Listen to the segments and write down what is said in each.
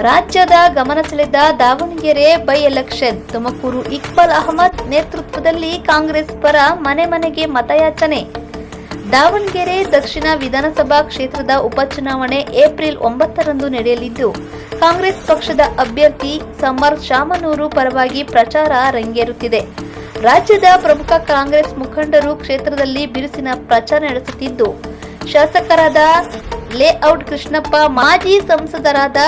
ರಾಜ್ಯದ ಗಮನ ಸೆಳೆದ ದಾವಣಗೆರೆ ಬೈ ಎಲೆಕ್ಷನ್. ತುಮಕೂರು ಇಕ್ಬಾಲ್ ಅಹಮದ್ ನೇತೃತ್ವದಲ್ಲಿ ಕಾಂಗ್ರೆಸ್ ಪರ ಮನೆ ಮನೆಗೆ ಮತಯಾಚನೆ. ದಾವಣಗೆರೆ ದಕ್ಷಿಣ ವಿಧಾನಸಭಾ ಕ್ಷೇತ್ರದ ಉಪಚುನಾವಣೆ ಏಪ್ರಿಲ್ 9ರಂದು ನಡೆಯಲಿದ್ದು, ಕಾಂಗ್ರೆಸ್ ಪಕ್ಷದ ಅಭ್ಯರ್ಥಿ ಸಮರ್ ಶಾಮನೂರು ಪರವಾಗಿ ಪ್ರಚಾರ ರಂಗೇರುತ್ತಿದೆ. ರಾಜ್ಯದ ಪ್ರಮುಖ ಕಾಂಗ್ರೆಸ್ ಮುಖಂಡರು ಕ್ಷೇತ್ರದಲ್ಲಿ ಬಿರುಸಿನ ಪ್ರಚಾರ ನಡೆಸುತ್ತಿದ್ದು, ಶಾಸಕರಾದ ಲೇಔಟ್ ಕೃಷ್ಣಪ್ಪ, ಮಾಜಿ ಸಂಸದರಾದ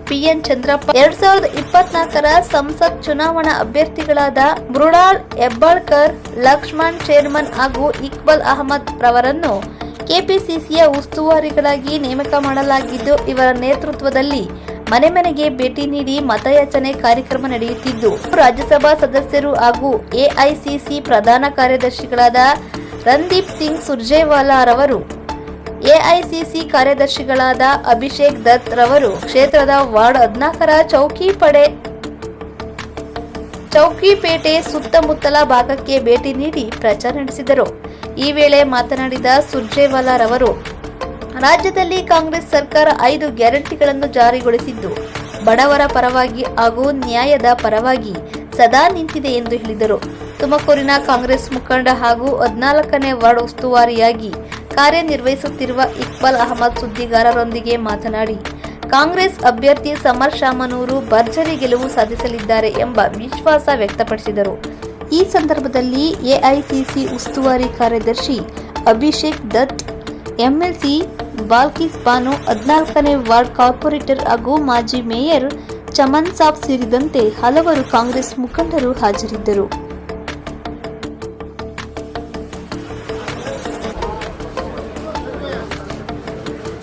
ಪಿಎನ್ ಚಂದ್ರಪ್ಪ, 2024ರ ಸಂಸತ್ ಚುನಾವಣಾ ಅಭ್ಯರ್ಥಿಗಳಾದ ಮೃಣಾಲ್ ಹೆಬ್ಬಾಳ್ಕರ್, ಲಕ್ಷ್ಮಣ್ ಚೇರ್ಮನ್ ಹಾಗೂ ಇಕ್ಬಾಲ್ ಅಹಮದ್ ರವರನ್ನು ಕೆಪಿಸಿಸಿಯ ಉಸ್ತುವಾರಿಗಳಾಗಿ ನೇಮಕ ಮಾಡಲಾಗಿದ್ದು, ಇವರ ನೇತೃತ್ವದಲ್ಲಿ ಮನೆ ಮನೆಗೆ ಭೇಟಿ ನೀಡಿ ಮತಯಾಚನೆ ಕಾರ್ಯಕ್ರಮ ನಡೆಯುತ್ತಿದ್ದು, ರಾಜ್ಯಸಭಾ ಸದಸ್ಯರು ಹಾಗೂ ಎಐಸಿಸಿ ಪ್ರಧಾನ ಕಾರ್ಯದರ್ಶಿಗಳಾದ ರಣದೀಪ್ ಸಿಂಗ್ ಸುರ್ಜೇವಾಲಾ ರವರು, ಎಐಸಿಸಿ ಕಾರ್ಯದರ್ಶಿಗಳಾದ ಅಭಿಷೇಕ್ ದತ್ ರವರು ಕ್ಷೇತ್ರದ ವಾರ್ಡ್ 14ರ ಚೌಕಿಪೇಟೆ ಸುತ್ತಮುತ್ತಲ ಭಾಗಕ್ಕೆ ಭೇಟಿ ನೀಡಿ ಪ್ರಚಾರ ನಡೆಸಿದರು. ಈ ವೇಳೆ ಮಾತನಾಡಿದ ಸುರ್ಜೇವಾಲಾ ರವರು, ರಾಜ್ಯದಲ್ಲಿ ಕಾಂಗ್ರೆಸ್ ಸರ್ಕಾರ 5 ಗ್ಯಾರಂಟಿಗಳನ್ನು ಜಾರಿಗೊಳಿಸಿದ್ದು, ಬಡವರ ಪರವಾಗಿ ಹಾಗೂ ನ್ಯಾಯದ ಪರವಾಗಿ ಸದಾ ನಿಂತಿದೆ ಎಂದು ಹೇಳಿದರು. ತುಮಕೂರಿನ ಕಾಂಗ್ರೆಸ್ ಮುಖಂಡ ಹಾಗೂ 14ನೇ ವಾರ್ಡ್ ಉಸ್ತುವಾರಿಯಾಗಿ ಕಾರ್ಯನಿರ್ವಹಿಸುತ್ತಿರುವ ಇಕ್ಬಾಲ್ ಅಹಮದ್ ಸುದ್ದಿಗಾರರೊಂದಿಗೆ ಮಾತನಾಡಿ, ಕಾಂಗ್ರೆಸ್ ಅಭ್ಯರ್ಥಿ ಸಮರ್ ಶಾಮನೂರು ಭರ್ಜರಿ ಗೆಲುವು ಸಾಧಿಸಲಿದ್ದಾರೆ ಎಂಬ ವಿಶ್ವಾಸ ವ್ಯಕ್ತಪಡಿಸಿದರು. ಈ ಸಂದರ್ಭದಲ್ಲಿ ಎಐಸಿಸಿ ಉಸ್ತುವಾರಿ ಕಾರ್ಯದರ್ಶಿ ಅಭಿಷೇಕ್ ದತ್, ಎಂಎಲ್ಸಿ ಬಾಲ್ಕಿಸ್ ಬಾನು, 14ನೇ ವಾರ್ಡ್ ಕಾರ್ಪೊರೇಟರ್ ಹಾಗೂ ಮಾಜಿ ಮೇಯರ್ ಚಮನ್ ಸಾಬ್ ಸೇರಿದಂತೆ ಹಲವರು ಕಾಂಗ್ರೆಸ್ ಮುಖಂಡರು ಹಾಜರಿದ್ದರು.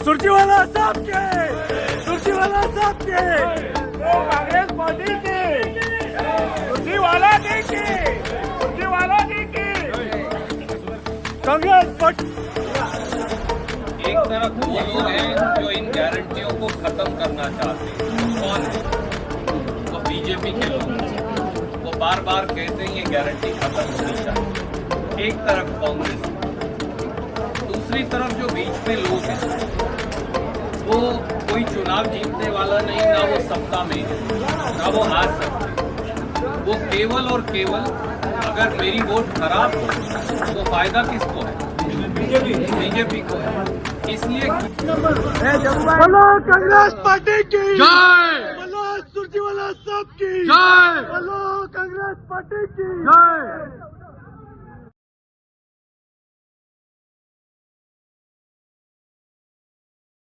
सुरजेवाला साहब के कांग्रेस पार्टी के सुरजेवाला के कांग्रेस पार्टी। एक तरफ वो लोग हैं जो इन गारंटियों को खत्म करना चाहते हैं। कौन है? वो बीजेपी के लोग। वो बार बार कहते हैं ये गारंटी खत्म होनी चाहिए। एक तरफ कांग्रेस, दूसरी तरफ जो बीच में लोग हैं वो कोई चुनाव जीतने वाला नहीं, ना वो सत्ता में है, ना वो हार सकते। वो केवल और केवल अगर मेरी वोट खराब हो तो फायदा किसको है? बीजेपी को है। इसलिए बोलो कांग्रेस पार्टी की जय, बोलो सुरजेवाला साहब की जय, बोलो कांग्रेस पार्टी की जय।